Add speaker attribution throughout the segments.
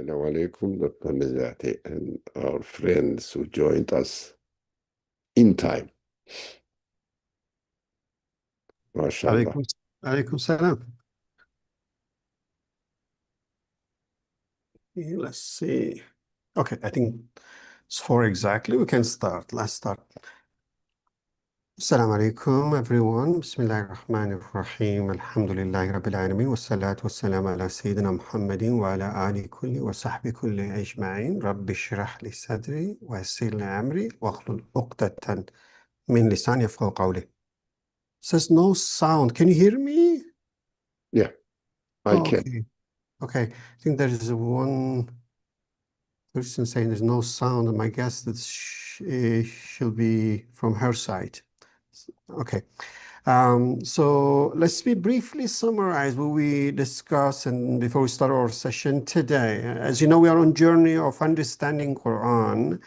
Speaker 1: Assalamu alaikum, Dr. Najati, and our friends who joined us in time. MashaAllah.
Speaker 2: عليكم عليكم السلام. Let's see. Okay, I think it's 4 exactly. We can start. Let's start. Assalamu alaikum, everyone. Bismillahir Rahmanir Rahim. Alhamdulillahi Rabbil Alameen. Wassalatu wassalamu ala Sayyidina Muhammadin wa ala ali kulli wa sahbi kulli ajma'in. Rabbi shrah li sadri wa yassir li amri wa hlul uqdatan min lisani yafqahu qawli. Says no sound. Can you hear me?
Speaker 1: Yeah, I can.
Speaker 2: Okay. Okay. I think there is one person saying there's no sound, and my guess that she'll be from her side. Okay. So let's briefly summarize what we discussed and before we start our session today. As you know, we are on journey of understanding Quran.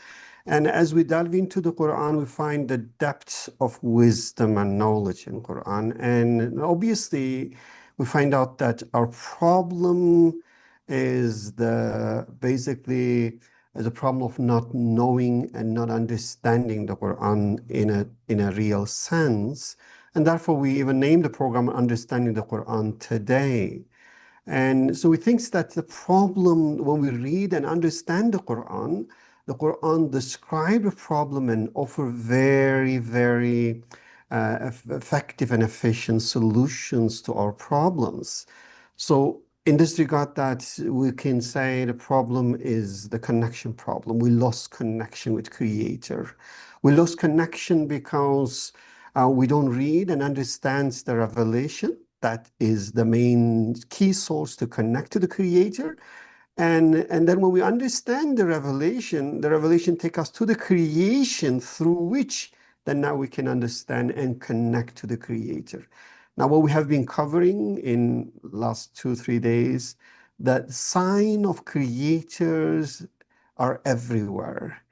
Speaker 2: And as we delve into the Quran, we find the depth of wisdom and knowledge in Quran. And obviously, we find out that our problem is basically the problem of not knowing and not understanding the Quran in a real sense. And therefore, we even named the program Understanding the Quran Today. And so we think that the problem when we read and understand the Quran describes the problem and offer very, very effective and efficient solutions to our problems. So in this regard, that we can say the problem is the connection problem. We lost connection with Creator. We lost connection because we don't read and understand the revelation. That is the main key source to connect to the Creator. And then when we understand the revelation takes us to the creation through which then now we can understand and connect to the Creator. Now, what we have been covering in last 2-3 days, that sign of creators are everywhere.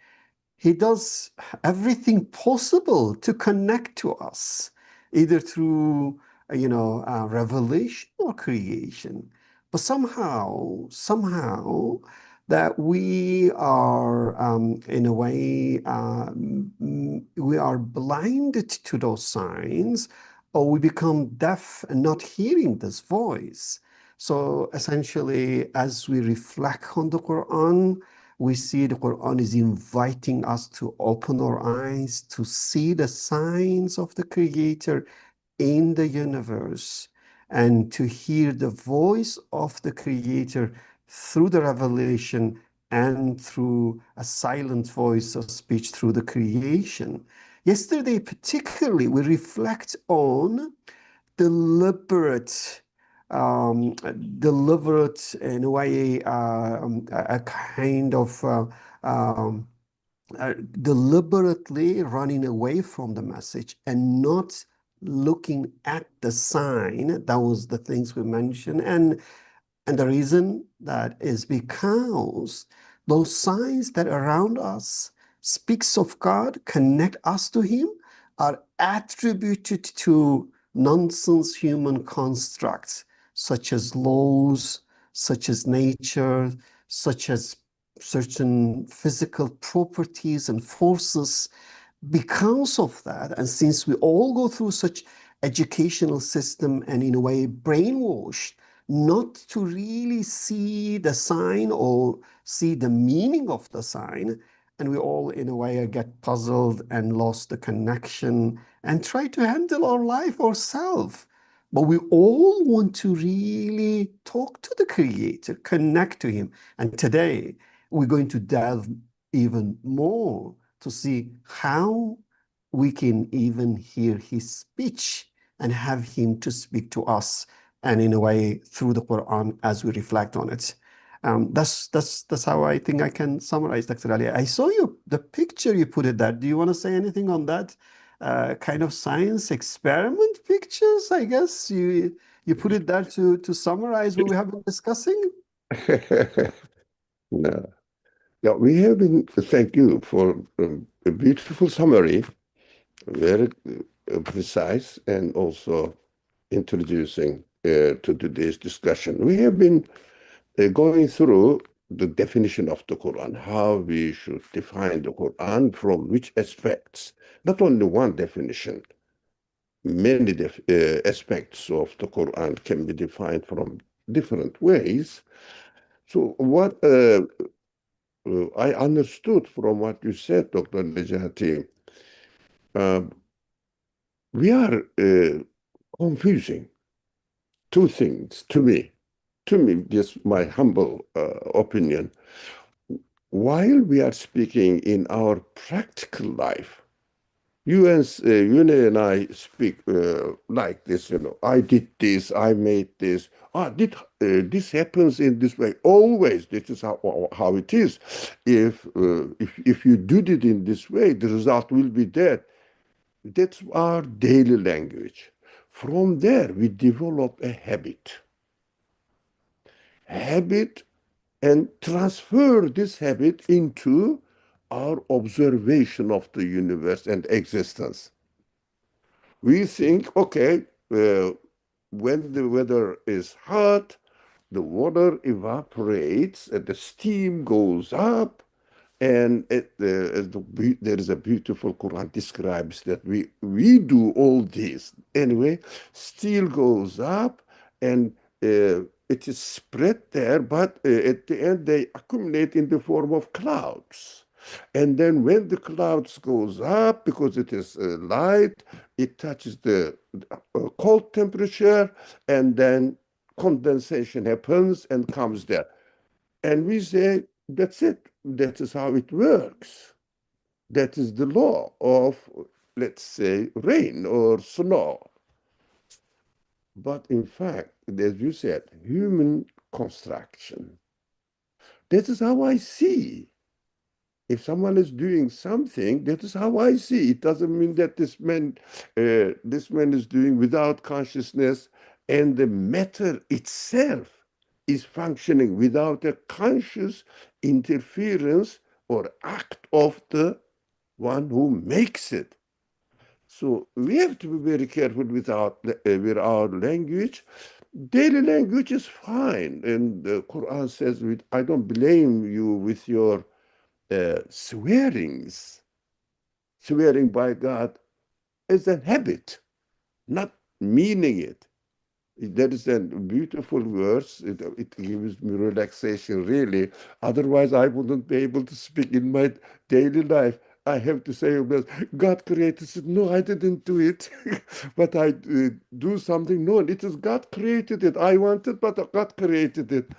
Speaker 2: He does everything possible to connect to us, either through, revelation or creation. But somehow, that we are, in a way, we are blinded to those signs, or we become deaf and not hearing this voice. So essentially, as we reflect on the Quran, we see the Quran is inviting us to open our eyes to see the signs of the Creator in the universe and to hear the voice of the Creator through the revelation and through a silent voice of speech through the creation. Yesterday, particularly, we reflect on deliberate in a way, a kind of deliberately running away from the message and not looking at the sign. That was the things we mentioned. And the reason that is because those signs that are around us speaks of God, connect us to Him, are attributed to nonsense human constructs, such as laws, such as nature, such as certain physical properties and forces. Because of that, and since we all go through such educational system and in a way brainwashed, not to really see the sign or see the meaning of the sign, and we all in a way get puzzled and lost the connection and try to handle our life ourselves. But we all want to really talk to the Creator, connect to Him. And today we're going to delve even more to see how we can even hear His speech and have Him to speak to us, and in a way through the Quran as we reflect on it. That's how I think I can summarize, Dr. Ali. I saw the picture you put it there. Do you want to say anything on that kind of science experiment pictures? I guess you put it there to summarize what we have been discussing.
Speaker 1: No. Yeah, we have been, thank you for a beautiful summary, very precise, and also introducing to today's discussion. We have been going through the definition of the Quran, how we should define the Quran from which aspects. Not only one definition, many aspects of the Quran can be defined from different ways. So what I understood from what you said, Dr. Nejati, uh, we are confusing two things to me. To me, just my humble opinion. While we are speaking in our practical life, you and I speak like this, I did this, I made this. This happens in this way? Always, this is how it is. If you did it in this way, the result will be that. That's our daily language. From there, we develop a habit, and transfer this habit into our observation of the universe and existence. We think, okay, when the weather is hot, the water evaporates and the steam goes up. And there is a beautiful Quran describes that we do all this anyway. Steel goes up, and it is spread there, but at the end they accumulate in the form of clouds. And then when the clouds goes up, because it is light, it touches the cold temperature, and then condensation happens and comes there. And we say, that's it. That is how it works. That is the law of, let's say, rain or snow. But in fact, as you said, human construction. That is how I see. If someone is doing something, that is how I see. It doesn't mean that this man is doing without consciousness, and the matter itself is functioning without a conscious interference or act of the one who makes it. So we have to be very careful with our language. Daily language is fine, and the Quran says, "I don't blame you with your swearings." Swearing by God is a habit, not meaning it. That is a beautiful verse. It gives me relaxation, really. Otherwise, I wouldn't be able to speak in my daily life. I have to say, "Well, God created it." No, I didn't do it. But I do something. No, it is God created it. I wanted, but God created it.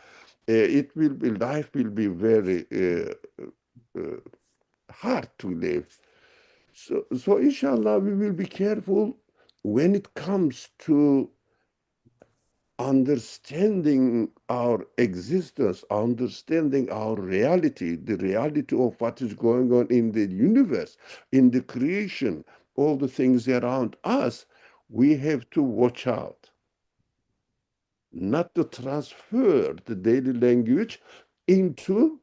Speaker 1: Life will be very uh, hard to live. So inshallah, we will be careful when it comes to understanding our existence, understanding our reality, the reality of what is going on in the universe, in the creation, all the things around us. We have to watch out not to transfer the daily language into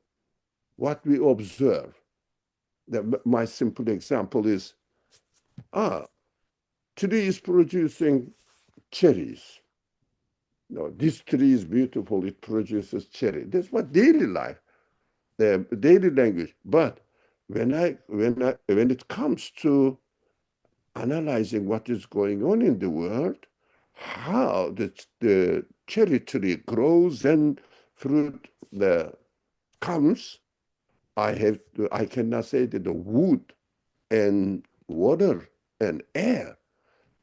Speaker 1: what we observe. My simple example is, ah, tree is producing cherries. No, this tree is beautiful. It produces cherry. That's what daily life, daily language. But when it comes to analyzing what is going on in the world, how the cherry tree grows and fruit comes, I cannot say that the wood and water and air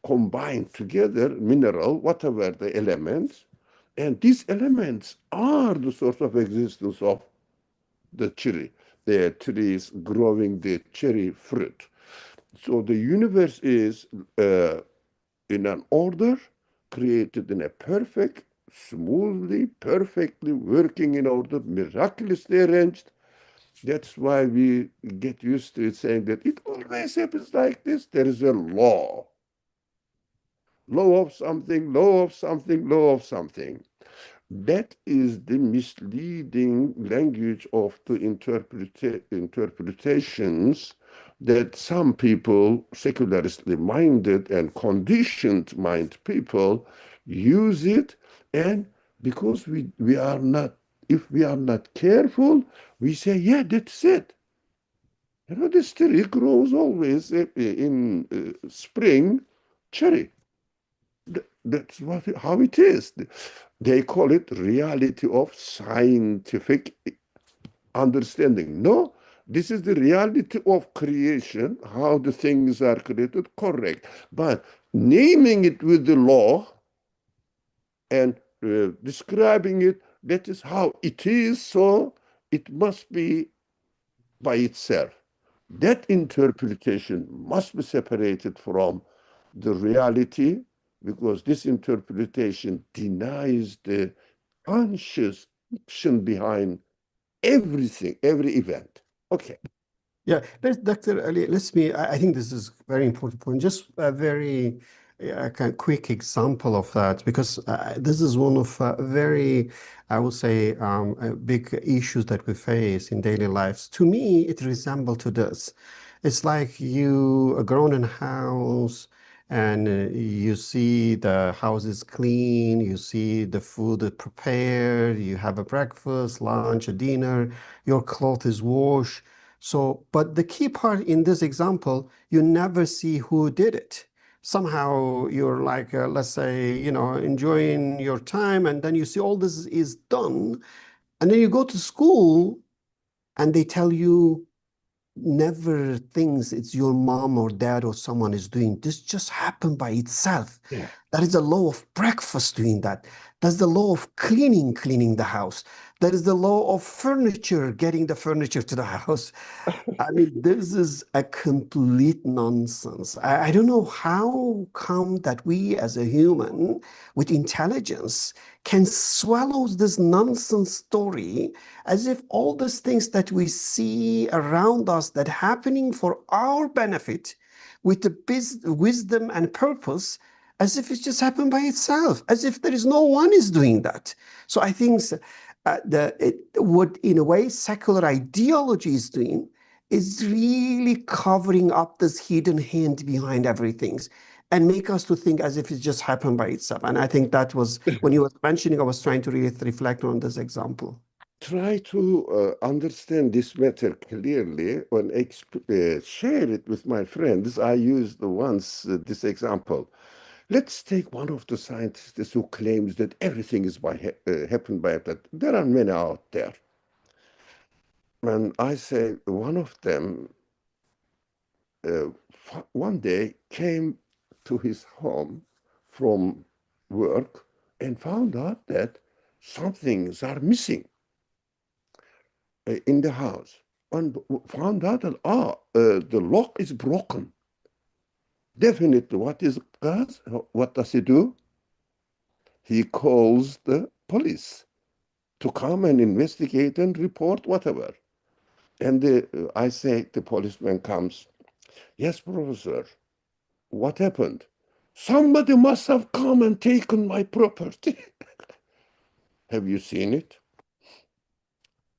Speaker 1: combined together, mineral, whatever the elements, and these elements are the source of existence of the cherry. The tree is growing the cherry fruit. So the universe is in an order, created in a perfect, smoothly, perfectly working in order, miraculously arranged. That's why we get used to it saying that it always happens like this. There is a law of something, law of something, law of something. That is the misleading language of the interpretations that some people, secularistly minded and conditioned mind people, use it. And because we are not if we are not careful, we say, yeah, that's it. This tree grows always in spring, cherry. That's how it is. They call it reality of scientific understanding. No, this is the reality of creation, how the things are created, correct. But naming it with the law and describing it, that is how it is, so it must be by itself. That interpretation must be separated from the reality because this interpretation denies the conscious action behind everything, every event. Okay.
Speaker 2: Yeah, Dr. Ali, I think this is very important point. Just a very kind of quick example of that, because this is one of very, I would say, big issues that we face in daily lives. To me, it resembles to this. It's like you are grown in a house and you see the house is clean, you see the food is prepared, you have a breakfast, lunch, a dinner, your clothes is washed. So, but the key part in this example, you never see who did it. Somehow you're like, let's say, enjoying your time, and then you see all this is done. And then you go to school and they tell you, never thinks it's your mom or dad or someone is doing this, just happened by itself.
Speaker 1: Yeah.
Speaker 2: That is the law of breakfast doing that. That's the law of cleaning the house. That is the law of furniture, getting the furniture to the house. I mean, this is a complete nonsense. I don't know how come that we as a human with intelligence can swallow this nonsense story as if all these things that we see around us that happening for our benefit with the wisdom and purpose, as if it's just happened by itself, as if there is no one is doing that. So I think what in a way secular ideology is doing is really covering up this hidden hand behind everything and make us to think as if it just happened by itself. And I think that was when you were mentioning, I was trying to really reflect on this example.
Speaker 1: Try to understand this matter clearly and share it with my friends. I used once this example. Let's take one of the scientists who claims that everything is happened by that. There are many out there. And I say one of them uh, one day came to his home from work and found out that some things are missing in the house and found out that the lock is broken. Definitely, what does he do? He calls the police to come and investigate and report whatever. And I say the policeman comes. Yes, professor. What happened? Somebody must have come and taken my property. Have you seen it?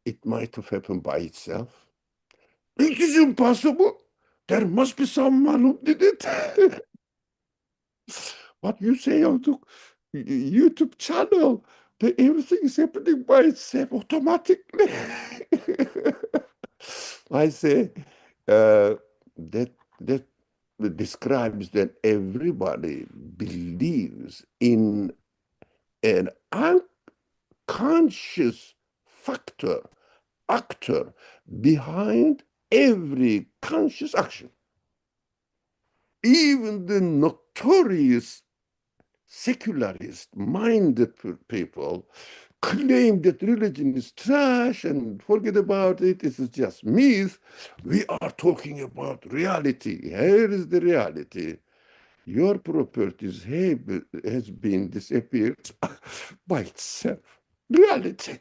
Speaker 1: It might have happened by itself. It is impossible. There must be someone who did it. What you say on the YouTube channel, that everything is happening by itself automatically. I say that describes that everybody believes in an unconscious factor, actor behind every conscious action. Even the notorious secularist minded people claim that religion is trash and forget about it. This is just myth. We are talking about reality. Here is the reality. Your properties has been disappeared by itself. Reality.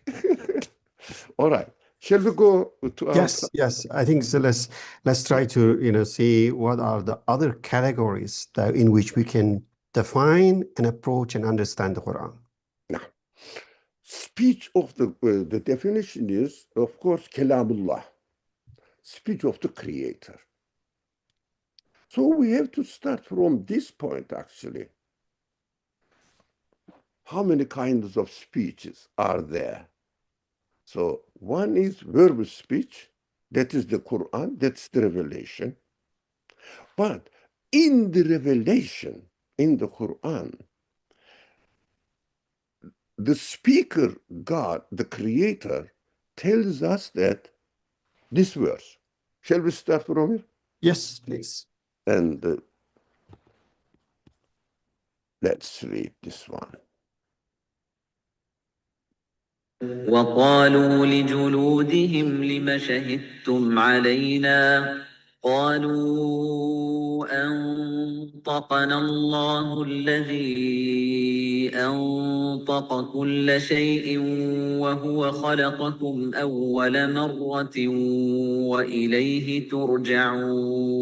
Speaker 1: All right. Shall we go to our
Speaker 2: Yes. I think so. Let's try to see what are the other categories that in which we can define and approach and understand the Quran.
Speaker 1: now? Speech of the definition is, of course, kalamullah, speech of the creator. So we have to start from this point, actually. How many kinds of speeches are there? So one is verbal speech, that is the Quran, that's the revelation. But in the revelation, in the Quran, the speaker, God, the creator, tells us that this verse. Shall we start from here?
Speaker 2: Yes, please.
Speaker 1: And let's read this one.
Speaker 3: وقالوا لجلودهم لم شهدتم علينا قالوا أنطقنا الله الذي أنطق كل شيء وهو خلقكم أول مرة وإليه ترجعون.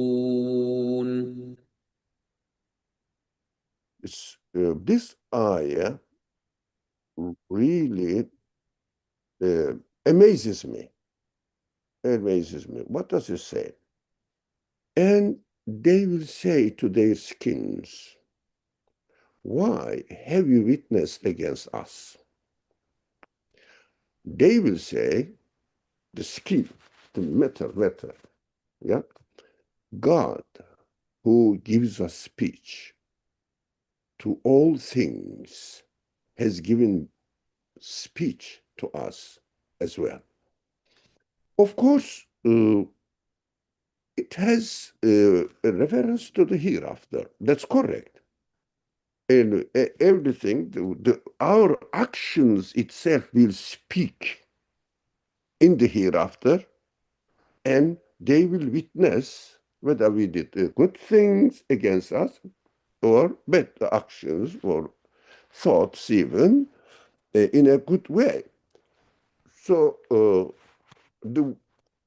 Speaker 1: This ayah really uh, amazes me. Amazes me. What does it say? And they will say to their skins, why have you witnessed against us? They will say, the skin, the matter, yeah? God, who gives us speech to all things, has given speech to us as well. Of course, it has a reference to the hereafter. That's correct. And everything, our actions itself will speak in the hereafter, and they will witness whether we did good things against us or bad actions or thoughts even in a good way. So the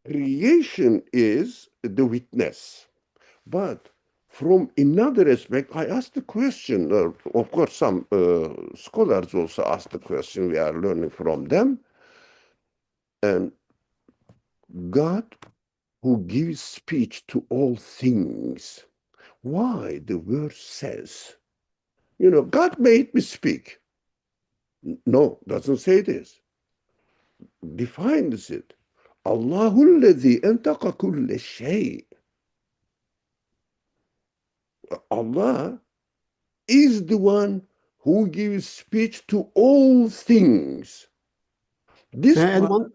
Speaker 1: creation is the witness. But from another aspect, I asked the question, of course, some scholars also asked the question, we are learning from them. And God, who gives speech to all things, why the verse says, God made me speak. No, doesn't say this. Defines it. Allahu alladhi antaqa kulla shay. Allah is the one who gives speech to all things. This
Speaker 2: May I add
Speaker 1: part,
Speaker 2: one?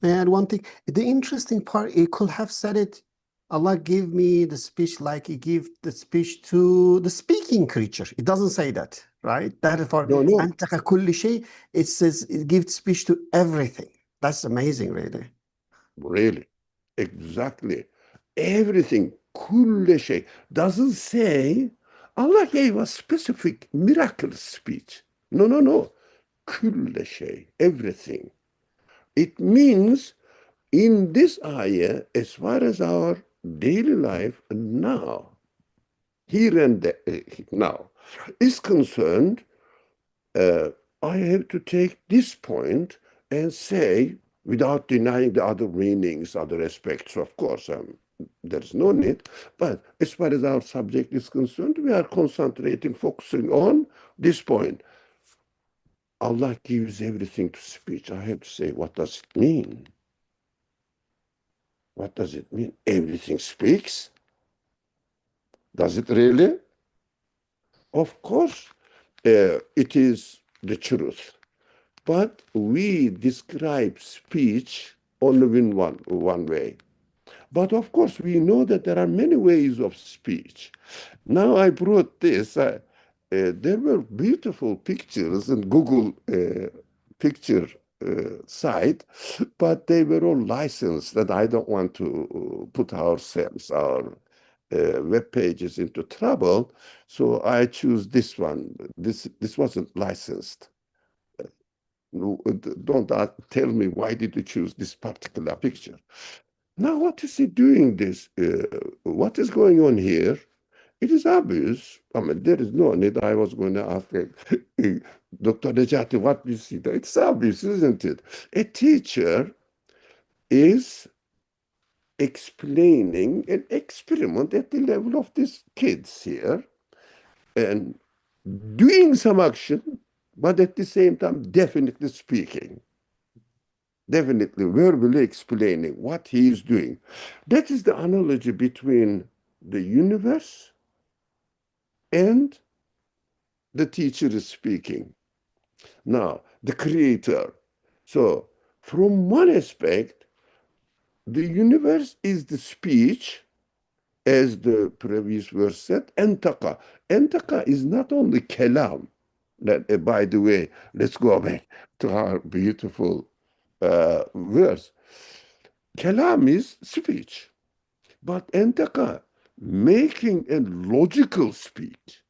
Speaker 2: May I add one thing? The interesting part, it could have said it, Allah gave me the speech like He gave the speech to the speaking creature. It doesn't say that, right? That is for
Speaker 1: no,
Speaker 2: أنتق كل شيء. It says it gives speech to everything. That's amazing, really.
Speaker 1: really, exactly. Everything, kulle shay, doesn't say Allah gave us specific miracle speech. No. Kulle shay, everything. It means in this ayah, as far as our daily life now, here and now, is concerned, I have to take this point and say, without denying the other meanings, other aspects, of course, there's no need. But as far as our subject is concerned, we are concentrating, focusing on this point. Allah gives everything to speech. I have to say, what does it mean? What does it mean? Everything speaks? Does it really? Of course, it is the truth. But we describe speech only in one way. But of course, we know that there are many ways of speech. Now I brought this. There were beautiful pictures in Google picture site, but they were all licensed, and I don't want to put ourselves, our web pages into trouble. So I choose this one. This wasn't licensed. No, don't tell me why did you choose this particular picture. Now, what is he doing this? What is going on here? It is obvious. I mean, there is no need. I was going to ask Dr. Nejati, what we see there. It's obvious, isn't it? A teacher is explaining an experiment at the level of these kids here and doing some action, but at the same time, definitely speaking. definitely verbally explaining what he is doing. That is the analogy between the universe and the teacher is speaking. Now, the creator. So, from one aspect, the universe is the speech, as the previous verse said, entaka. Entaka is not only kalam. That, by the way, let's go back to our beautiful verse. Kalam is speech, but entaka, making a logical speech,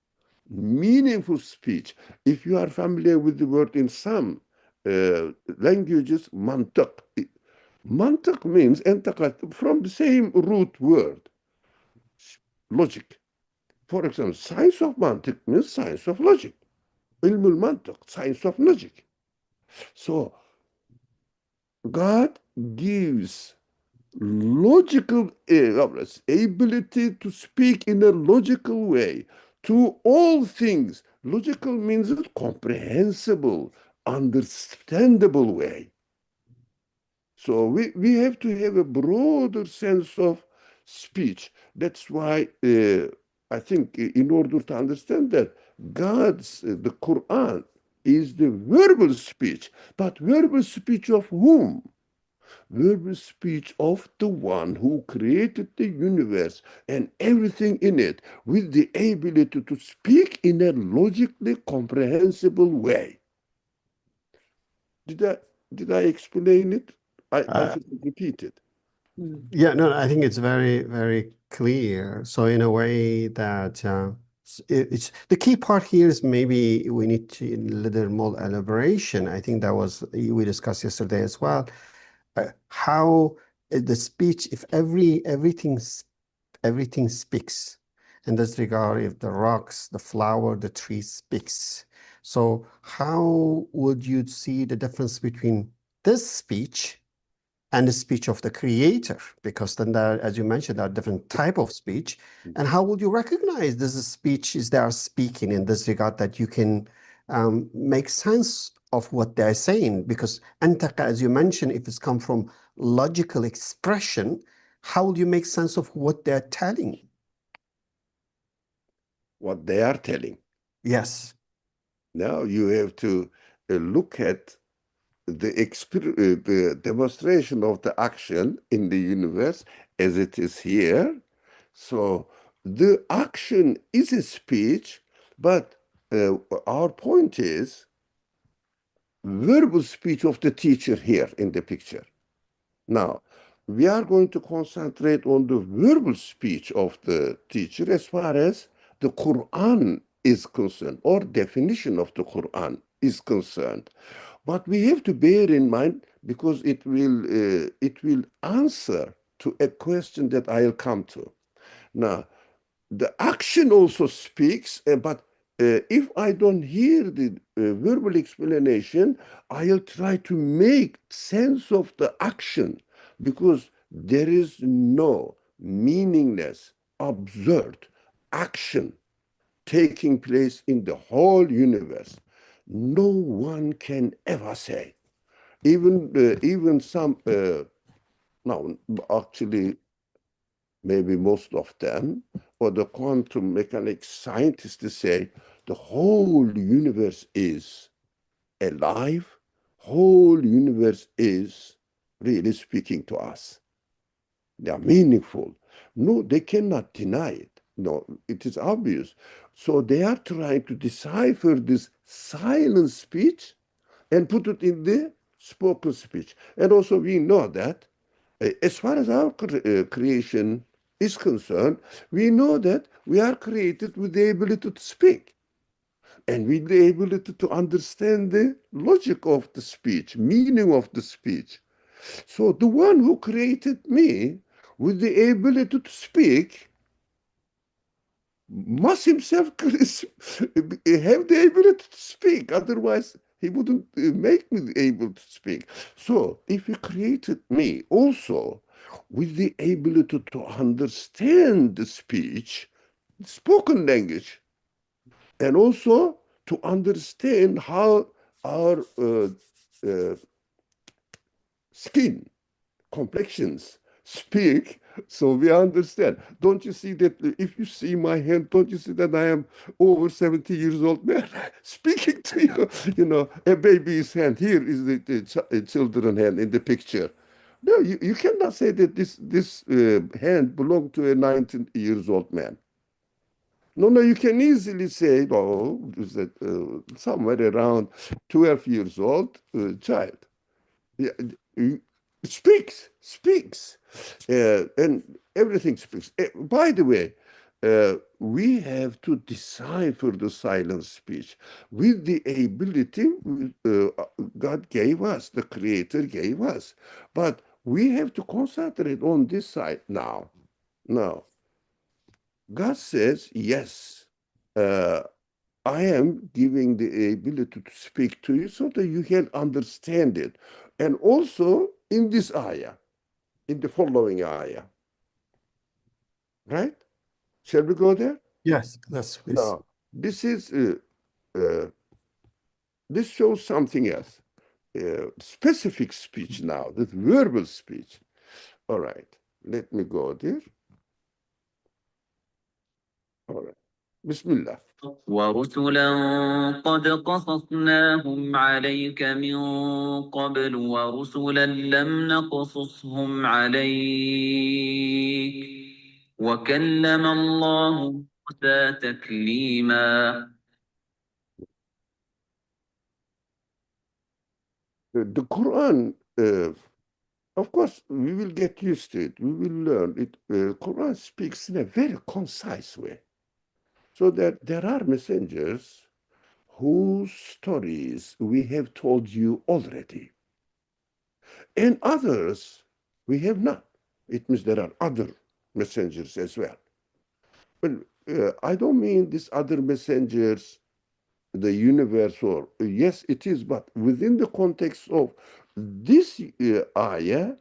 Speaker 1: meaningful speech. If you are familiar with the word in some languages, mantak. Mantak means entaka from the same root word, logic. For example, science of mantik means science of logic. Ilmul mantak, science of logic. So God gives logical ability to speak in a logical way to all things. Logical means a comprehensible, understandable way. So we have to have a broader sense of speech. That's why I think in order to understand that the Quran is the verbal speech, but verbal speech of whom? Verbal speech of the one who created the universe and everything in it with the ability to speak in a logically comprehensible way. Did I, did I explain it? I
Speaker 2: Uh,
Speaker 1: should repeat it.
Speaker 2: yeah, no, I think it's very, very clear. So in a way that it's the key part here is maybe we need to a little more elaboration. I think that was we discussed yesterday as well. How the speech, if everything speaks, in this regard, if the rocks, the flower, the tree speaks. So how would you see the difference between this speech and the speech of the creator? Because then there, as you mentioned, there are different type of speech. And how would you recognize this is speech is they are speaking in this regard that you can make sense of what they're saying? Because antaka, as you mentioned, if it's come from logical expression, how will you make sense of what they're telling?
Speaker 1: What they are telling.
Speaker 2: Yes.
Speaker 1: Now you have to look at the demonstration of the action in the universe as it is here. So the action is a speech, but our point is verbal speech of the teacher here in the picture. Now, we are going to concentrate on the verbal speech of the teacher as far as the Quran is concerned, or definition of the Quran is concerned. But we have to bear in mind, because it will answer to a question that I'll come to. Now, the action also speaks, but if I don't hear the verbal explanation, I'll try to make sense of the action, because there is no meaningless, absurd action taking place in the whole universe. No one can ever say. Even some, no, actually, maybe most of them, or the quantum mechanics scientists say the whole universe is alive, whole universe is really speaking to us. They are meaningful. No, they cannot deny it. No, it is obvious. So they are trying to decipher this silent speech and put it in the spoken speech. And also we know that as far as our creation is concerned, we know that we are created with the ability to speak and with the ability to understand the logic of the speech, meaning of the speech. So the one who created me with the ability to speak must himself have the ability to speak. Otherwise, he wouldn't make me able to speak. So if he created me also with the ability to understand the speech, spoken language, and also to understand how our uh, skin, complexions, speak, so we understand. Don't you see that if you see my hand, don't you see that I am over 70 years old man speaking to you? You know, a baby's hand. Here is the children hand in the picture. No, you cannot say that this hand belonged to a 19 years old man. No, no, you can easily say, oh, is that somewhere around 12 years old child. Yeah, speaks, and everything speaks. By the way, we have to decipher the silent speech with the ability God gave us, the Creator gave us. But we have to concentrate on this side now. Now, God says, yes, uh, I am giving the ability to speak to you so that you can understand it. And also in this ayah, in the following ayah, right? Shall we go there?
Speaker 2: Yes, that's please.
Speaker 1: Now, uh, this shows something else. Specific speech now, this verbal speech. All right, let me go there. All right. Bismillah.
Speaker 3: ورسلا قد قصصناهم عليك من قبل ورسلا لم نقصصهم عليك وكلم الله موسى تكليما.
Speaker 1: The Quran, of course, we will get used to it. We will learn it. Quran speaks in a very concise way. So that there are messengers whose stories we have told you already. And others we have not. It means there are other messengers as well. But I don't mean these other messengers, the universe, or yes, it is, but within the context of this ayah,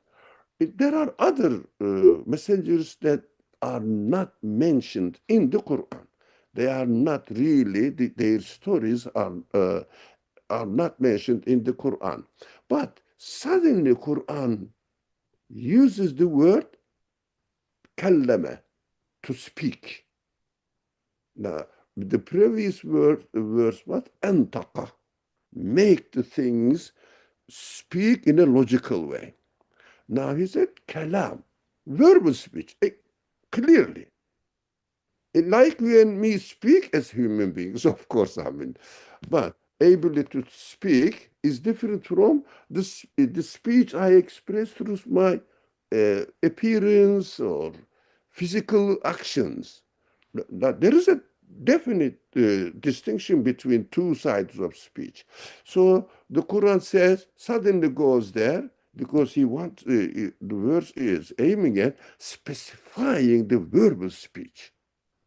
Speaker 1: there are other messengers that are not mentioned in the Quran. They are not really, their stories are not mentioned in the Quran. But suddenly Quran uses the word kallama, to speak. Now, the previous word, verse was antaqa, make the things speak in a logical way. Now he said kalam, verbal speech, clearly. Like you and me speak as human beings, of course, I mean, but ability to speak is different from the speech I express through my appearance or physical actions. There is a definite distinction between two sides of speech. So the Quran says, suddenly goes there, because he wants, the verse is aiming at specifying the verbal speech.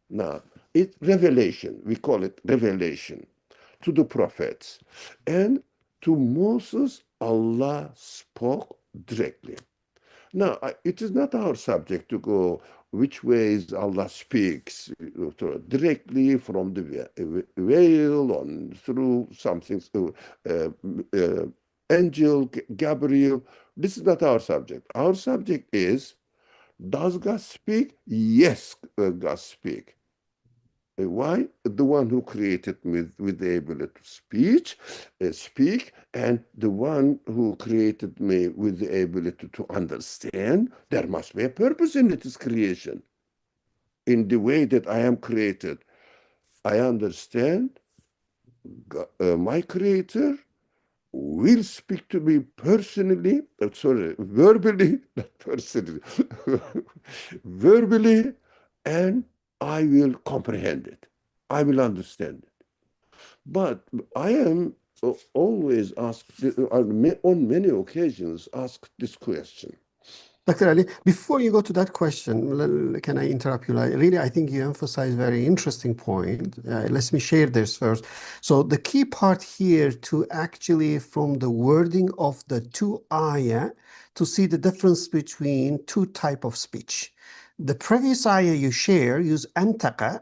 Speaker 1: Now, it's revelation, we call it revelation, to the prophets. And to Moses, Allah spoke directly. Now, it is not our subject to go which ways Allah speaks, directly from the veil on through something, angel, Gabriel. This is not our subject. Our subject is, does God speak? Yes, God speak. Why? The one who created me with the ability to speak, and the one who created me with the ability to understand. There must be a purpose in its creation. In the way that I am created, I understand my creator will speak to me personally, verbally, not personally, verbally, and I will comprehend it. I will understand it. But I am always asked, on many occasions, asked this question.
Speaker 2: Dr. Ali, before you go to that question, can I interrupt you? Really, I think you emphasize a very interesting point. Let me share this first. So the key part here to actually, from the wording of the two ayah, to see the difference between two type of speech. The previous ayah you share use antaqa,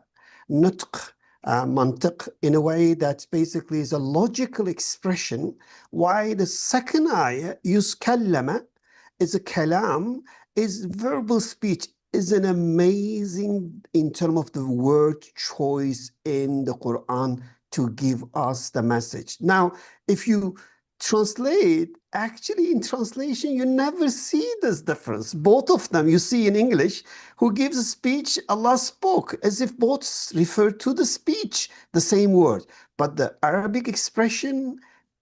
Speaker 2: nutq, mantiq, in a way that basically is a logical expression, while the second ayah use kallama, is a kalam, is verbal speech, is an amazing in terms of the word choice in the Quran to give us the message. Now, if you translate, actually in translation, you never see this difference. Both of them you see in English, who gives a speech, Allah spoke, as if both refer to the speech, the same word. But the Arabic expression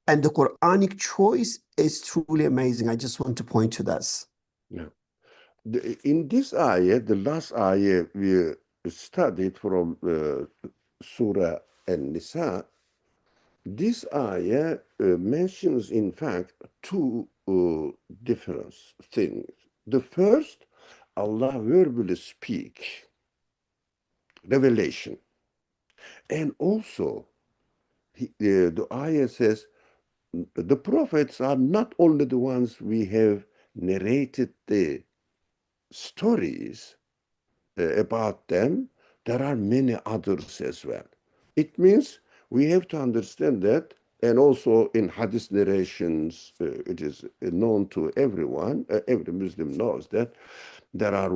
Speaker 2: and the Quranic choice is truly amazing. I just want to point to this.
Speaker 1: Yeah. In this ayah, the last ayah we studied from Surah An-Nisa, this ayah mentions, in fact, two different things. The first, Allah verbally speak, revelation. And also, the ayah says, the prophets are not only the ones we have narrated the stories about them, there are many others as well. It means we have to understand that, and also in hadith narrations, it is known to everyone, every Muslim knows that there are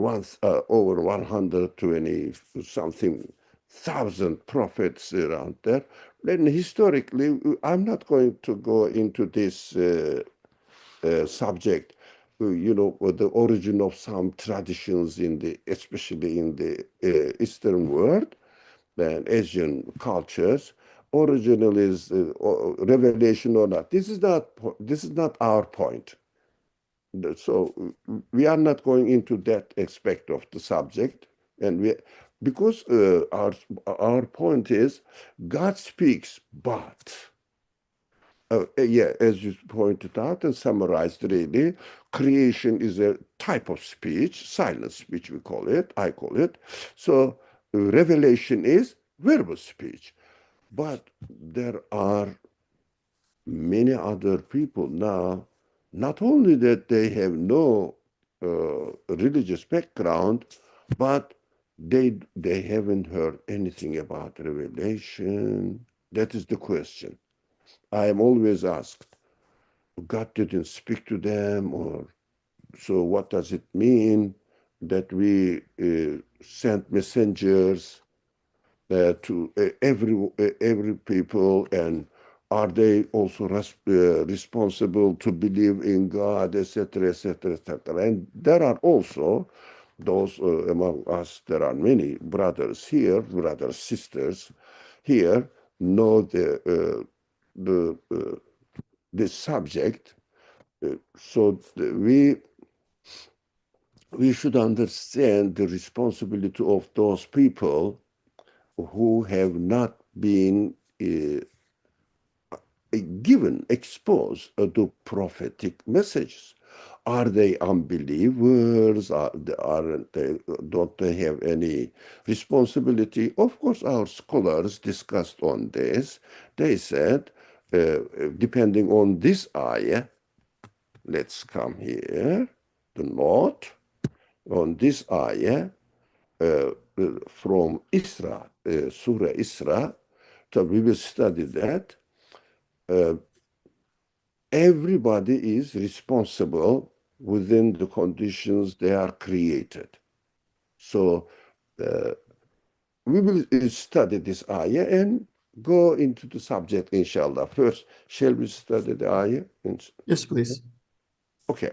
Speaker 1: over 120 something thousand prophets around there. Then historically, I'm not going to go into this subject, the origin of some traditions especially in the Eastern world and Asian cultures. Original is revelation or not. This is not our point. So we are not going into that aspect of the subject, and because our point is God speaks, but yeah, as you pointed out and summarized, really, creation is a type of speech, silent speech, we call it, I call it. So revelation is verbal speech. But there are many other people now, not only that they have no religious background, but they haven't heard anything about revelation. That is the question. I am always asked, God didn't speak to them, or so what does it mean that we sent messengers to every people, and are they also responsible to believe in God, etc., etc., etc.? And there are also those among us. There are many brothers here, brothers, sisters here, know the this subject. So we should understand the responsibility of those people who have not been exposed to prophetic messages. Are they unbelievers? Don't they have any responsibility? Of course, our scholars discussed on this. They said, depending on this ayah, let's come here, the note on this ayah from Isra, Surah Isra. So we will study that. Everybody is responsible within the conditions they are created. So we will study this ayah and go into the subject, inshallah. First, shall we study the ayah?
Speaker 2: Yes, please.
Speaker 1: Okay.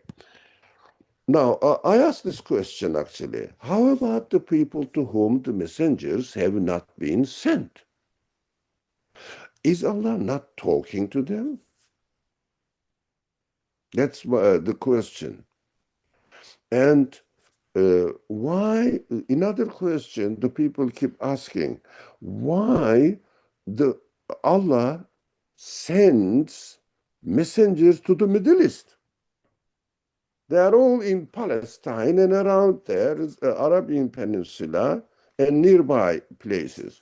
Speaker 1: Now, I asked this question actually. How about the people to whom the messengers have not been sent? Is Allah not talking to them? That's the question. And why, another question the people keep asking, why the Allah sends messengers to the Middle East? They are all in Palestine and around there, Arabian Peninsula and nearby places.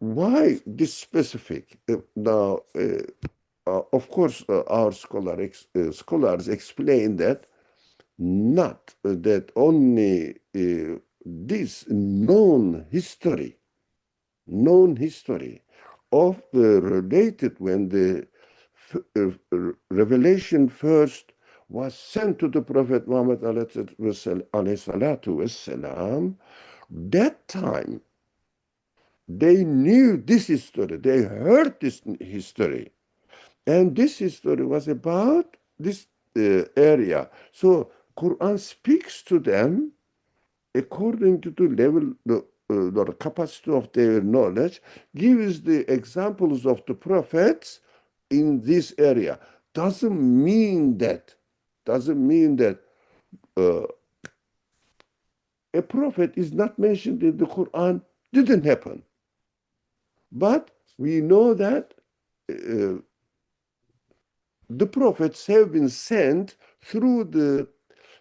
Speaker 1: Why this specific? Now, of course, our scholars explain that not that only this known history of the related when the revelation first was sent to the Prophet Muhammad alayhi salatu wasalam, that time they knew this history, they heard this history, and this history was about this area. So Quran speaks to them according to the level, the capacity of their knowledge, gives the examples of the prophets in this area. Doesn't mean that uh, a prophet is not mentioned in the Quran didn't happen. But we know that uh, the prophets have been sent through the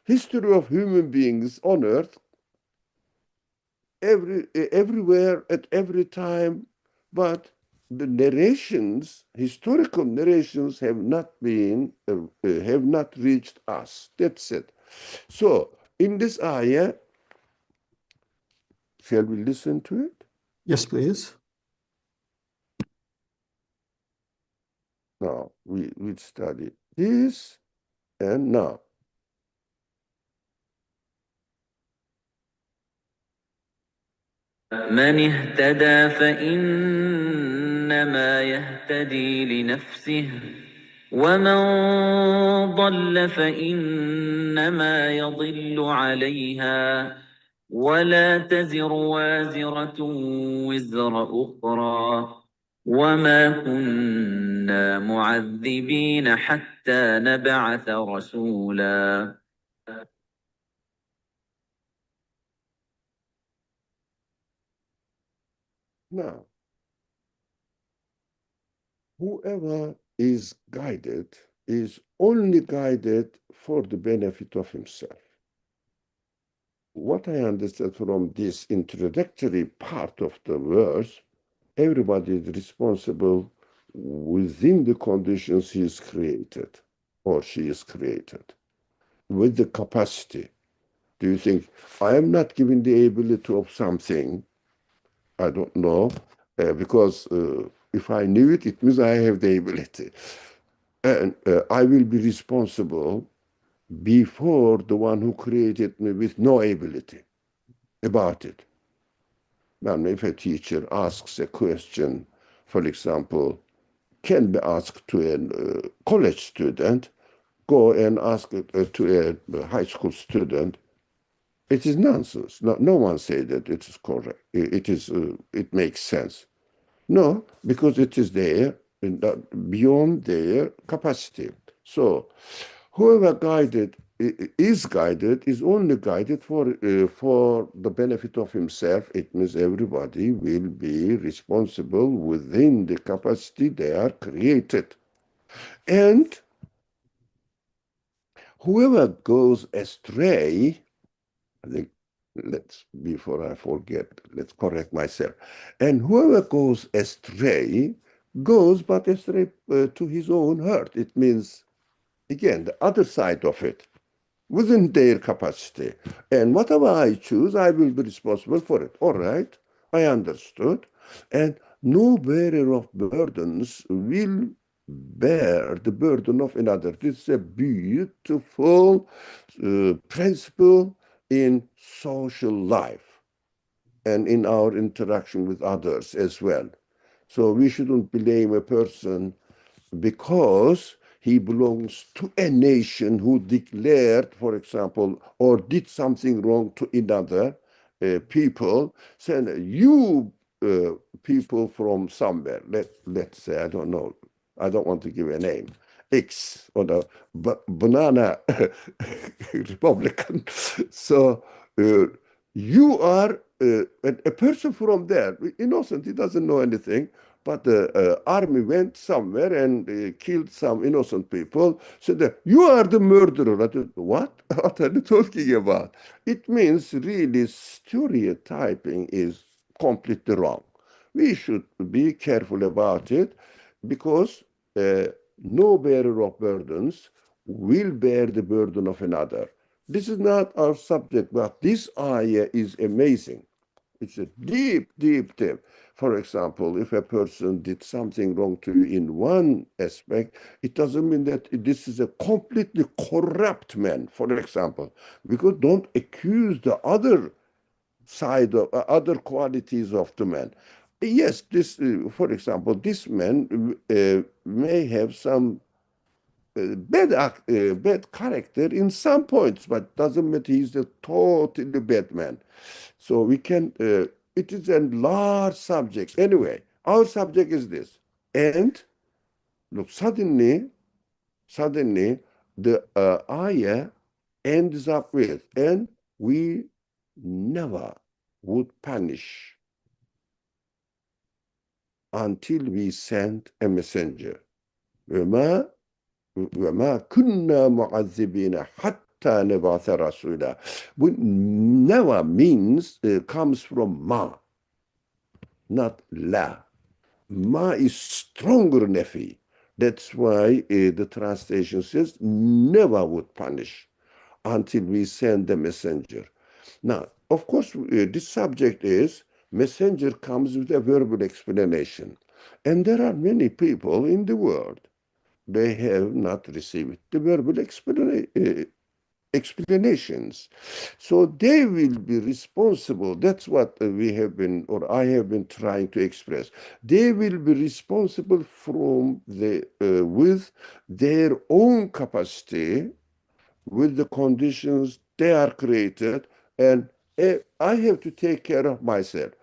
Speaker 1: history of human beings on earth everywhere at every time, but the narrations, historical narrations, have not reached us. That's it. So in this ayah, shall we listen to it?
Speaker 2: Yes, please.
Speaker 1: Now we study this, and now.
Speaker 3: من اهتدى فإنما يهتدي لنفسه ومن ضل فإنما يضل عليها ولا تزر وازرة وزر أخرى وما كنا معذبين حتى نبعث رسولا.
Speaker 1: Now, whoever is guided is only guided for the benefit of himself. What I understand from this introductory part of the verse, everybody is responsible within the conditions he is created or she is created, with the capacity. Do you think I am not given the ability of something? I don't know, because if I knew it, it means I have the ability. And I will be responsible before the one who created me with no ability about it. Now, if a teacher asks a question, for example, can be asked to a college student, go and ask it to a high school student, it is nonsense. No one said that it is correct. It makes sense. No, because it is there beyond their capacity. So whoever is only guided for the benefit of himself. It means everybody will be responsible within the capacity they are created. And whoever goes astray, I think, before I forget, let's correct myself. And whoever goes astray goes but astray to his own hurt. It means, again, the other side of it, within their capacity. And whatever I choose, I will be responsible for it. All right, I understood. And no bearer of burdens will bear the burden of another. This is a beautiful principle in social life and in our interaction with others as well. So we shouldn't blame a person because he belongs to a nation who declared, for example, or did something wrong to another people, saying, you people from somewhere, let's say, I don't know, I don't want to give a name, X, or the banana Republican. So you are a person from there, innocent, he doesn't know anything, but the army went somewhere and killed some innocent people. So you are the murderer. I thought, what? What are you talking about? It means really stereotyping is completely wrong. We should be careful about it because no bearer of burdens will bear the burden of another. This is not our subject, but this ayah is amazing. It's a deep, deep depth. For example, if a person did something wrong to you in one aspect, it doesn't mean that this is a completely corrupt man, for example, because don't accuse the other side of other qualities of the man. Yes, this, for example, this man may have some bad character in some points, but doesn't mean he's a totally bad man. So we can. It is a large subject. Anyway, our subject is this, and look, suddenly, the ayah ends up with, and we never would punish until we sent a messenger. وما وما كنا معذبين حتى نبعث رسولا. Never means comes from ma, not la. Ma is stronger nafi. That's why the translation says never would punish until we send the messenger. Now, of course, this subject is messenger comes with a verbal explanation. And there are many people in the world, they have not received the verbal explanations. So they will be responsible. That's what we have been, or I have been trying to express. They will be responsible from with their own capacity, with the conditions they are created, and I have to take care of myself.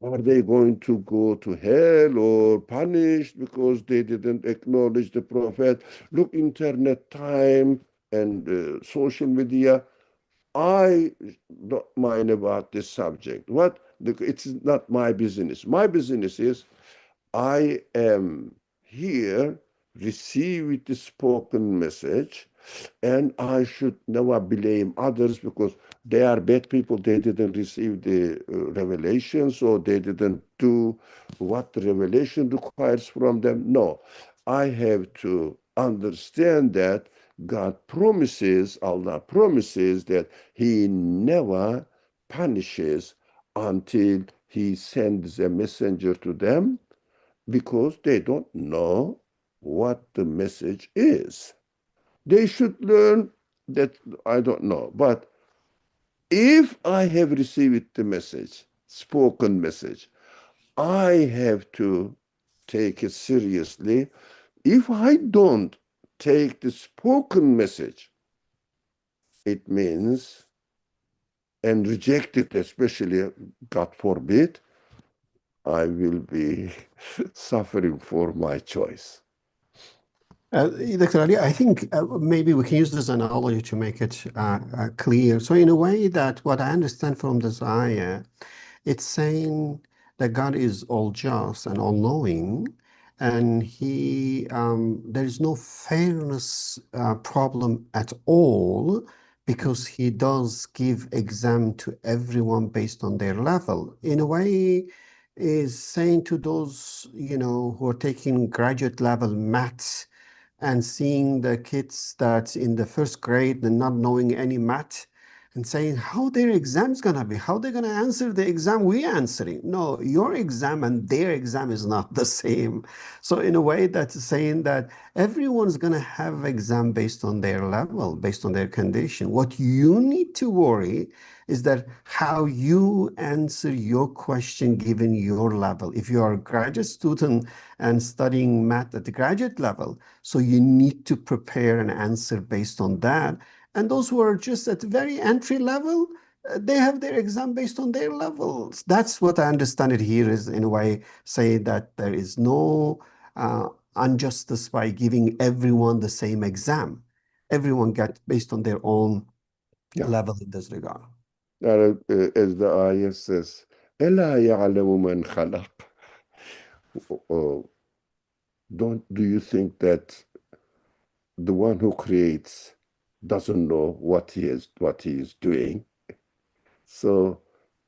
Speaker 1: Are they going to go to hell or punished because they didn't acknowledge the prophet? Look, internet time and social media. I don't mind about this subject. It's not my business. My business is I am here, receive the spoken message, and I should never blame others because they are bad people. They didn't receive the revelations, or they didn't do what the revelation requires from them. No, I have to understand that Allah promises that He never punishes until He sends a messenger to them, because they don't know what the message is. They should learn that. I don't know. But if I have received the message, spoken message, I have to take it seriously. If I don't take the spoken message, it means, and reject it, especially, God forbid, I will be suffering for my choice.
Speaker 2: Dr. Ali, I think maybe we can use this analogy to make it clear. So in a way that what I understand from this ayah, it's saying that God is all just and all knowing, and there is no fairness problem at all, because he does give exam to everyone based on their level. In a way, is saying to those, who are taking graduate level maths and seeing the kids that in the first grade and not knowing any math, and saying how their exam's gonna be, how they're gonna answer the exam we answering. No, your exam and their exam is not the same. So in a way, that's saying that everyone's gonna have exam based on their level, based on their condition. What you need to worry is that how you answer your question given your level. If you are a graduate student and studying math at the graduate level, so you need to prepare an answer based on that. And those who are just at very entry level, they have their exam based on their levels. That's what I understand it here is, in a way, say that there is no injustice by giving everyone the same exam. Everyone gets based on their own level in this regard.
Speaker 1: As the ayah says, أَلَا يَعْلَمُ مَنْ خَلَقَ. Do you think that the one who creates doesn't know what he is doing? So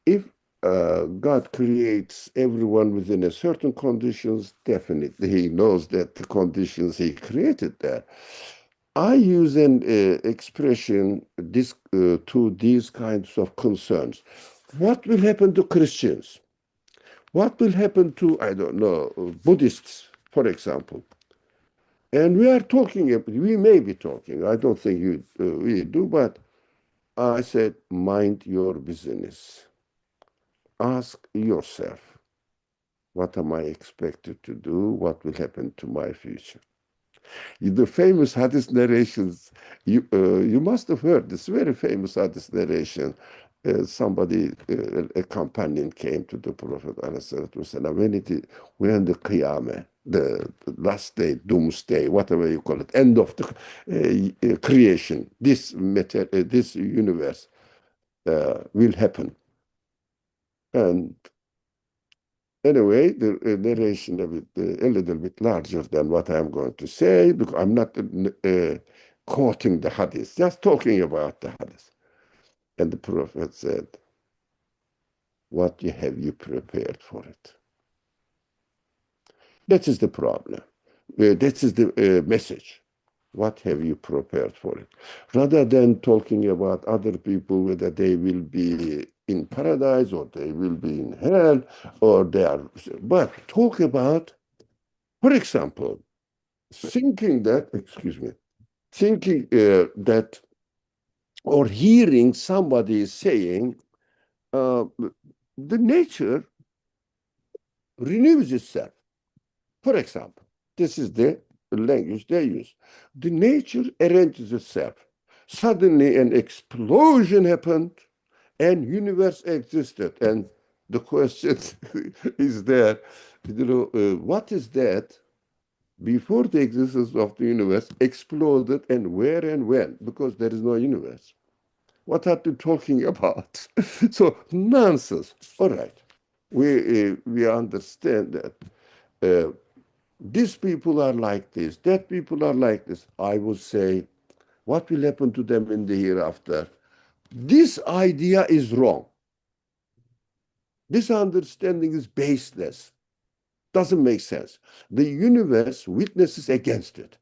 Speaker 1: if God creates everyone within a certain conditions, definitely he knows that the conditions he created there. I use an expression to these kinds of concerns. what will happen to Christians? What will happen to, I don't know, Buddhists, for example? And we are talking, we may be talking, I don't think we do, but I said, mind your business. Ask yourself, what am I expected to do? What will happen to my future? The famous hadith narrations, you must have heard this very famous hadith narration. Somebody, a companion came to the Prophet ﷺ, when the Qiyamah, the last day, doomsday, whatever you call it, end of the creation, this matter, this universe will happen. And anyway, the narration of it a little bit larger than what I'm going to say, because I'm not quoting the hadith, just talking about the hadith. And the Prophet said, what have you prepared for it? That is the problem. That is the message. What have you prepared for it? Rather than talking about other people, whether they will be in paradise or they will be in hell, or they are, but talk about, for example, thinking that, excuse me, thinking that, or hearing somebody saying, the nature renews itself. For example, this is the language they use. The nature arranges itself. Suddenly an explosion happened and universe existed. And the question is there, what is that before the existence of the universe exploded, and where and when? Because there is no universe. What are you talking about? So nonsense. All right. We understand that these people are like this, that people are like this. I would say, what will happen to them in the hereafter? This idea is wrong. This understanding is baseless. Doesn't make sense. The universe witnesses against it,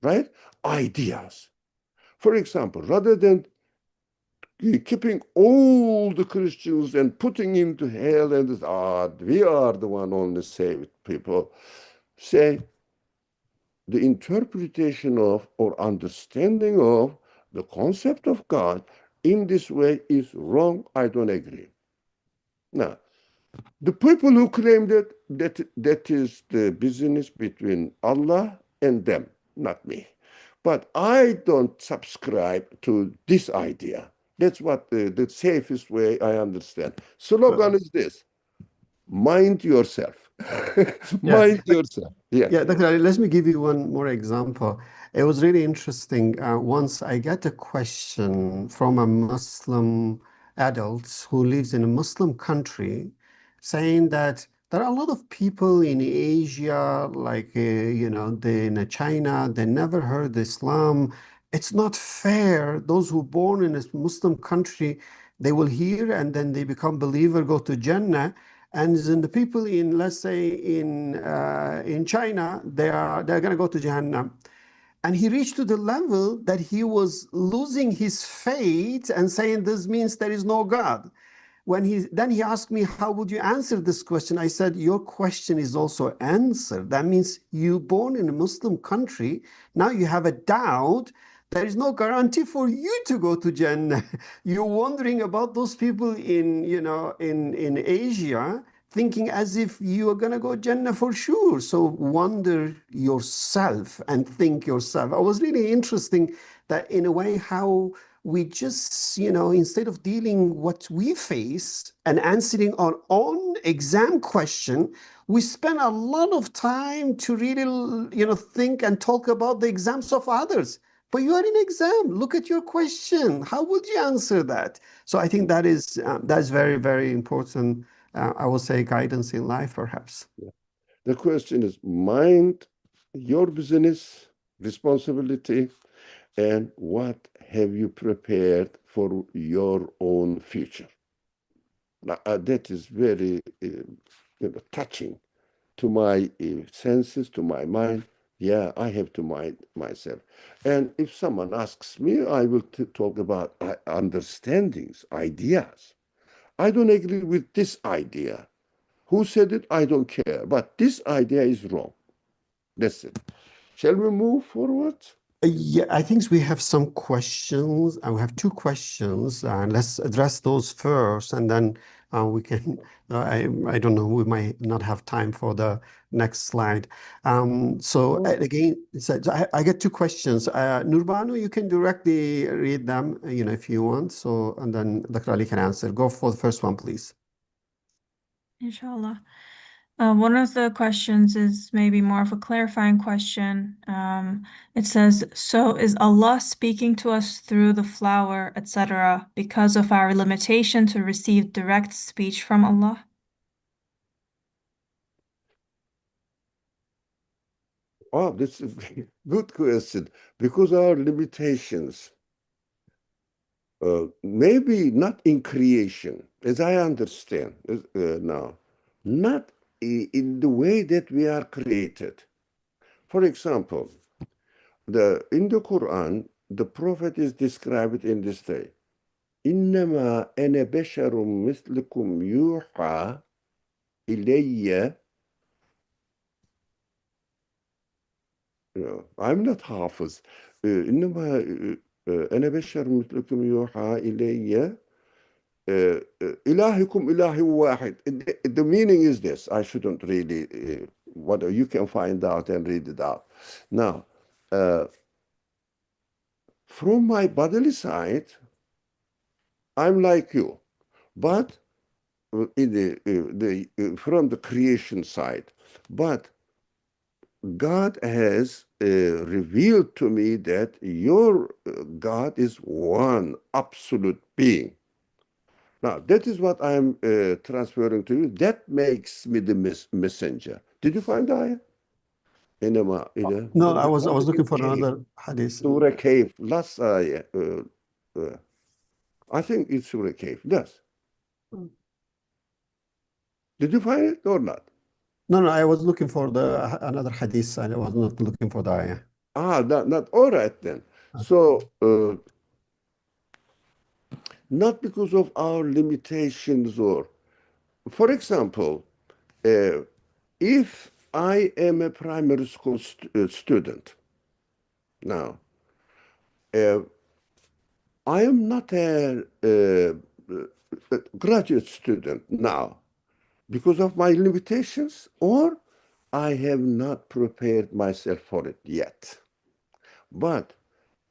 Speaker 1: right? Ideas. For example, rather than keeping all the Christians and putting into hell and we are the one only saved people, say the interpretation of or understanding of the concept of God in this way is wrong. I don't agree. Now, the people who claim that is the business between Allah and them, not me. But I don't subscribe to this idea. That's what the safest way I understand. Slogan is this: mind yourself.
Speaker 2: Yeah.
Speaker 1: Mind yourself. Yeah.
Speaker 2: Yeah, Dr. Ali, let me give you one more example. It was really interesting. Once I got a question from a Muslim adult who lives in a Muslim country saying that there are a lot of people in Asia, like, in China, they never heard Islam. It's not fair. Those who born in a Muslim country, they will hear and then they become believer, go to Jannah. And then the people in, let's say, in China, they're going to go to Jahannam. And he reached to the level that he was losing his faith and saying this means there is no God. Then he asked me, how would you answer this question? I said, your question is also answered. That means you born in a Muslim country. Now you have a doubt. There is no guarantee for you to go to Jannah. You're wondering about those people in Asia, thinking as if you are going to go Jannah for sure. So wonder yourself and think yourself. It was really interesting that in a way how we just, instead of dealing what we face and answering our own exam question, we spend a lot of time to really, think and talk about the exams of others. But you are in exam. Look at your question. How would you answer that? So I think that's very, very important. I will say guidance in life, perhaps.
Speaker 1: The question is mind your business, responsibility, and what have you prepared for your own future? Now, that is very touching to my senses, to my mind. Yeah, I have to mind myself. And if someone asks me, I will talk about understandings, ideas. I don't agree with this idea. Who said it? I don't care. But this idea is wrong. That's it. Shall we move forward?
Speaker 2: Yeah, I think we have some questions. We have two questions, and let's address those first, and then we can. I don't know. We might not have time for the next slide. Again, so I get two questions. Nurbanu, you can directly read them, if you want. So and then Dr. Ali can answer. Go for the first one, please.
Speaker 4: Inshallah. One of the questions is maybe more of a clarifying question. It says, so is Allah speaking to us through the flower, etc., because of our limitation to receive direct speech from Allah?
Speaker 1: Oh, that's a good question. Because our limitations, maybe not in creation, as I understand now, not in the way that we are created. For example, in the Quran, the Prophet is described in this way. إنما أنا بشر مثلكم يوحى إلي. I'm not حافظ. إنما أنا بشر مثلكم يوحى إلي إلهكم إله واحد. The meaning is this. I shouldn't really, what you can find out and read it out. Now, from my bodily side, I'm like you, but from the creation side, but God has revealed to me that your God is one absolute being. Now, that is what I'm transferring to you. That makes me the messenger. Did you find the ayah?
Speaker 2: No, I was looking for another hadith.
Speaker 1: Surah Kahf, last ayah. I think it's Surah Kahf. Yes. Did you find it or not?
Speaker 2: No, I was looking for another hadith. I was not looking for the ayah.
Speaker 1: Not all right then. So, not because of our limitations for example, if I am a primary school student now, I am not a graduate student now because of my limitations, or I have not prepared myself for it yet. But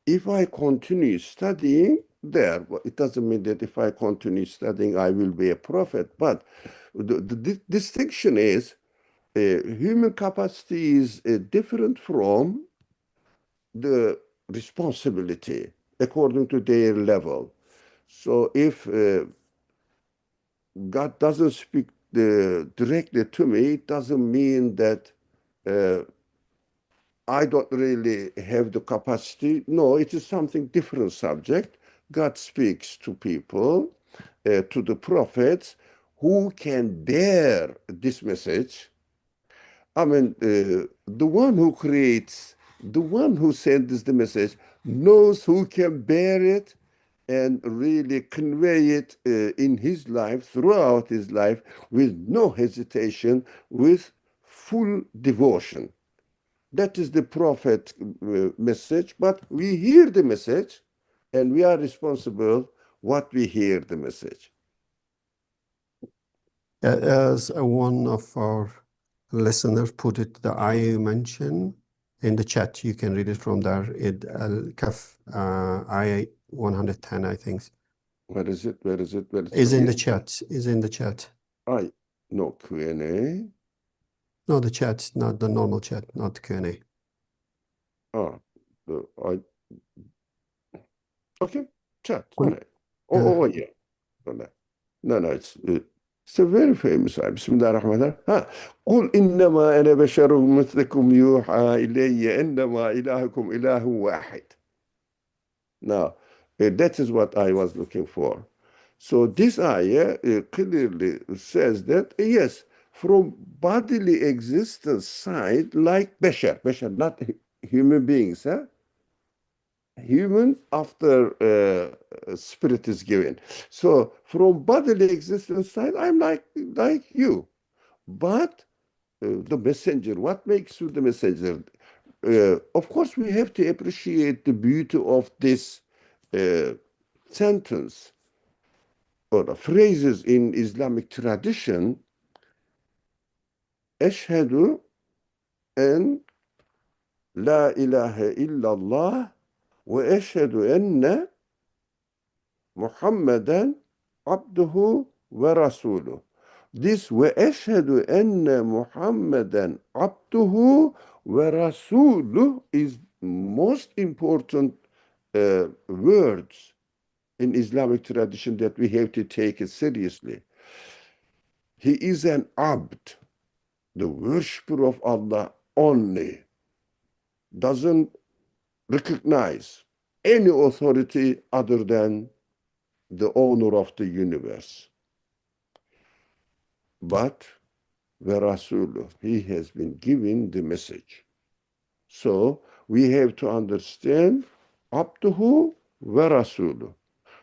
Speaker 1: if I continue studying there, it doesn't mean that if I continue studying, I will be a prophet. But the distinction is human capacity is different from the responsibility according to their level. So if God doesn't speak directly to me, it doesn't mean that I don't really have the capacity. No, it is something different subject. God speaks to people, to the prophets, who can bear this message. I mean, the one who creates, the one who sends the message, knows who can bear it and really convey it in his life, throughout his life, with no hesitation, with full devotion. That is the prophet message, but we hear the message and we are responsible what we hear the message.
Speaker 2: As one of our listeners put it, the ayah you mentioned in the chat, you can read it from there. Al-Kaf, ayah 110, I think.
Speaker 1: Where is it? Where is it? Where is it?
Speaker 2: Is in the chat. Is in the chat.
Speaker 1: No Q&A.
Speaker 2: No, the chat, not the normal chat, not Q&A.
Speaker 1: Okay, chat. Right. Yeah. No, it's a very famous ayah. بسم الله الرحمن الرحيم. قل إنما أنا بشر مثلكم يوحى إلي إنما إلهكم إله واحد. Now, that is what I was looking for. So this ayah clearly says that, yes, from bodily existence side, like Bashar, not human beings, human after spirit is given. So from bodily existence side, I'm like you. But the messenger, what makes you the messenger? Of course, we have to appreciate the beauty of this sentence or the phrases in Islamic tradition. Eşhedü en la ilahe illallah ve eşhedü enne Muhammeden abduhu ve rasuluh. This ve eşhedü enne Muhammeden abduhu ve rasuluh is most important words in Islamic tradition that we have to take it seriously. He is an abd, the worshipper of Allah only, doesn't recognize any authority other than the owner of the universe. But Rasuluh, he has been given the message. So we have to understand Abduhu ve Rasuluh.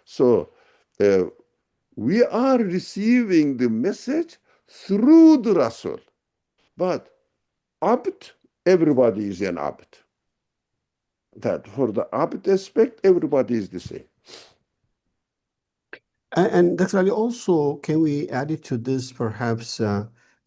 Speaker 1: So we are receiving the message through the Rasul. But Abd, everybody is an Abd. That for the Abd aspect, everybody is the same.
Speaker 2: And Dr. Ali, also, can we add it to this perhaps,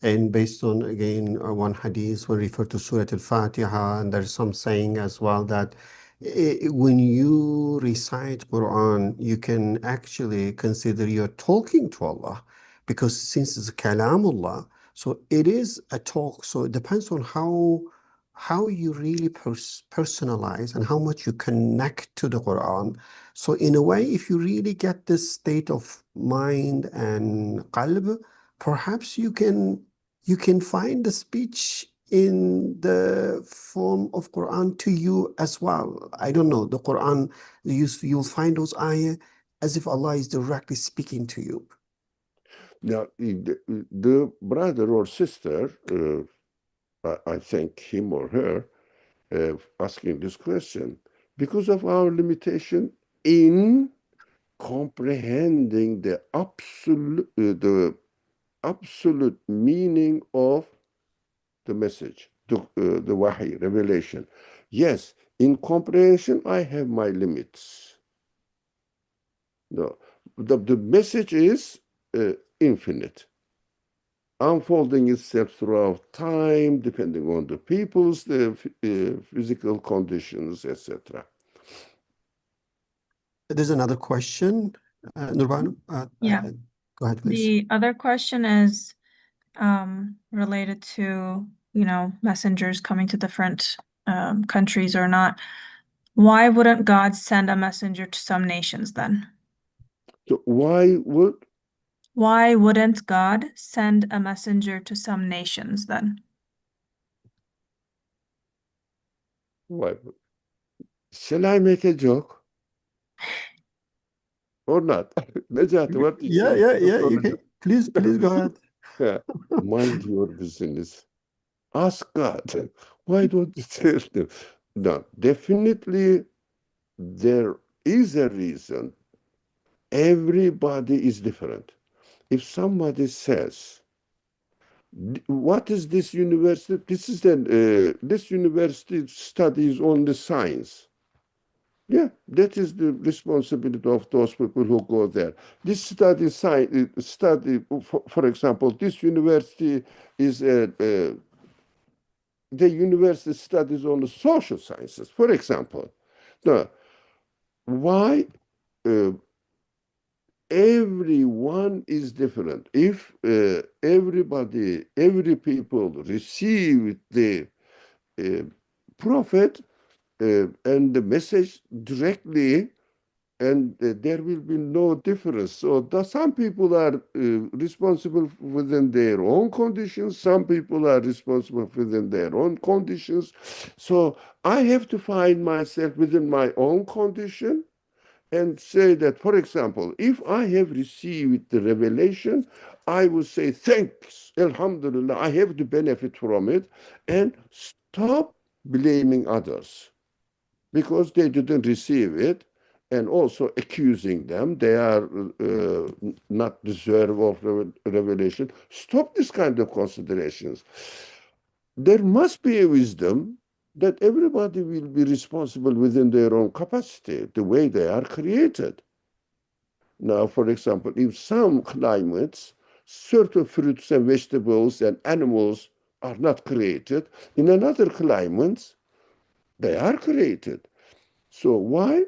Speaker 2: and based on, again, one hadith when referred to Surah Al-Fatiha, and there's some saying as well that when you recite Quran, you can actually consider you're talking to Allah, because since it's Kalamullah, so it is a talk. So it depends on how you really personalize and how much you connect to the Quran. So in a way, if you really get this state of mind and qalb, perhaps you can find the speech in the form of Quran to you as well. I don't know, the Quran, you'll find those ayah as if Allah is directly speaking to you.
Speaker 1: Now, the brother or sister, I think him or her, asking this question, because of our limitation in comprehending the absolute meaning of the message, the wahi, revelation. Yes, in comprehension, I have my limits. No, the message is infinite, unfolding itself throughout time, depending on the people's physical conditions, etc.
Speaker 2: There's another question, Nurbanu.
Speaker 4: Yeah.
Speaker 2: Go ahead, please.
Speaker 4: The other question is related to, messengers coming to different countries or not. Why wouldn't God send a messenger to some nations then?
Speaker 1: So why
Speaker 4: wouldn't God send a messenger to some nations then?
Speaker 1: Why? Shall I make a joke? Or not? Necati, what do you say?
Speaker 2: Yeah, you can. Please go ahead.
Speaker 1: Mind your business. Ask God. Why don't you tell them? No, definitely there is a reason. Everybody is different. If somebody says, what is this university? This university studies only science. Yeah, that is the responsibility of those people who go there. This study, for example, this university is the university studies on the social sciences, for example. Now, why everyone is different? If every people receive the prophet and the message directly, and there will be no difference. So some people are responsible within their own conditions. Some people are responsible within their own conditions. So I have to find myself within my own condition and say that, for example, if I have received the revelation, I will say, thanks, Alhamdulillah, I have the benefit from it, and stop blaming others because they didn't receive it. and also accusing them. They are not deserve of revelation. Stop this kind of considerations. There must be a wisdom that everybody will be responsible within their own capacity, the way they are created. Now, for example, if some climates, certain fruits and vegetables and animals are not created, in another climate, they are created. So why?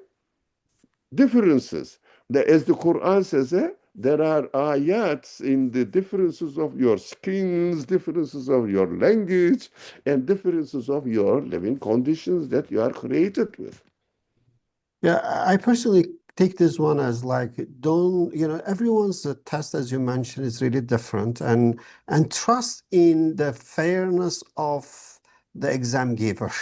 Speaker 1: Differences. As the Quran says, there are ayats in the differences of your skins, differences of your language, and differences of your living conditions that you are created with.
Speaker 2: Yeah, I personally take this one as like, don't, everyone's test, as you mentioned, is really different, and trust in the fairness of the exam giver.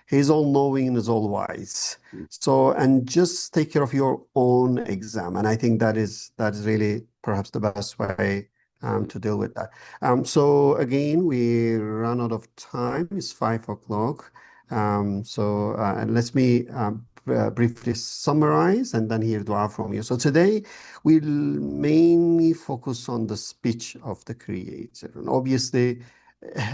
Speaker 2: He's all knowing and is all wise. So, and just take care of your own exam. And I think that is really perhaps the best way to deal with that. So again, we run out of time. It's 5 o'clock. And let me briefly summarize and then hear dua from you. So today we'll mainly focus on the speech of the Creator. And obviously,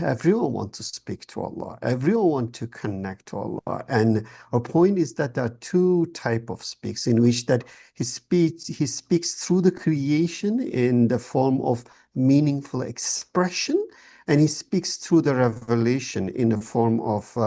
Speaker 2: everyone wants to speak to Allah. Everyone wants to connect to Allah. And our point is that there are two types of speaks in which that he speaks through the creation in the form of meaningful expression, and he speaks through the revelation in the form of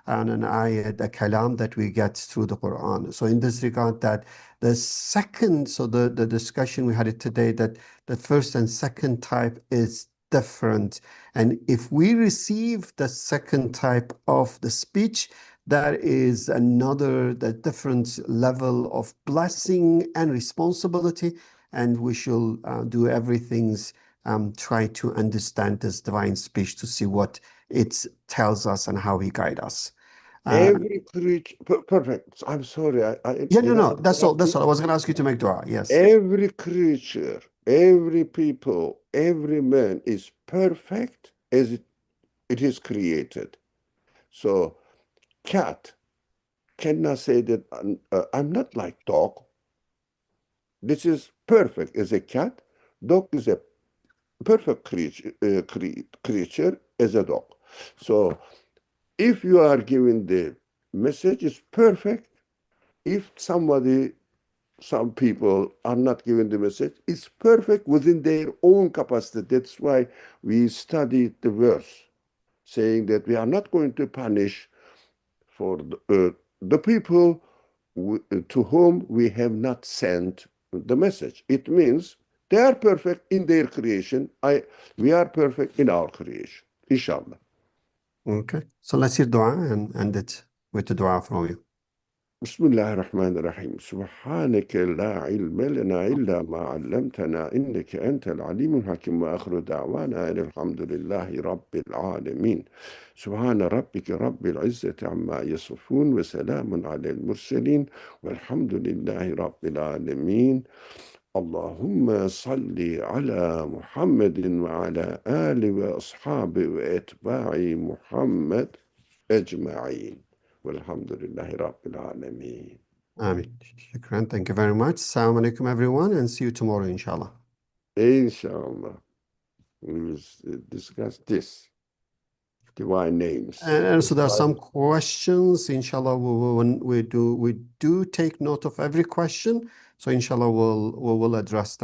Speaker 2: an ayat, a kalam that we get through the Quran. So in this regard, that the second, so the discussion we had it today, that the first and second type is different. And if we receive the second type of the speech, that is the different level of blessing and responsibility. And we shall do everything, try to understand this divine speech to see what it tells us and how he guides us.
Speaker 1: Every creature, perfect. I'm sorry.
Speaker 2: Yeah,
Speaker 1: did I
Speaker 2: no, that's all.
Speaker 1: interrupt
Speaker 2: That's
Speaker 1: you?
Speaker 2: all. I was going to ask you to make dua. Yes.
Speaker 1: Every creature, every people, every man is perfect as it is created. So cat cannot say that I'm not like dog. This is perfect as a cat. Dog is a perfect creature as a dog. So if you are giving the message is perfect, if some people are not given the message, it's perfect within their own capacity. That's why we studied the verse, saying that we are not going to punish for the people to whom we have not sent the message. It means they are perfect in their creation. We are perfect in our creation. Inshallah.
Speaker 2: Okay. So let's hear dua and end it with the dua from you.
Speaker 1: بسم الله الرحمن الرحيم سبحانك لا علم لنا إلا ما علمتنا إنك أنت العليم الحكيم وآخر دعوانا أن الحمد لله رب العالمين سبحان ربك رب العزة عما يصفون وسلام على المرسلين والحمد لله رب العالمين اللهم صل على محمد وعلى آله وأصحابه وأتباع محمد أجمعين والحمد لله رب العالمين.
Speaker 2: Amin. Shukran. Thank you very much. Assalamu alaikum, everyone, and see you tomorrow, inshallah.
Speaker 1: Inshallah, we will discuss this divine names.
Speaker 2: And so there are some questions. Inshallah, when we do take note of every question. So inshallah, we will address them.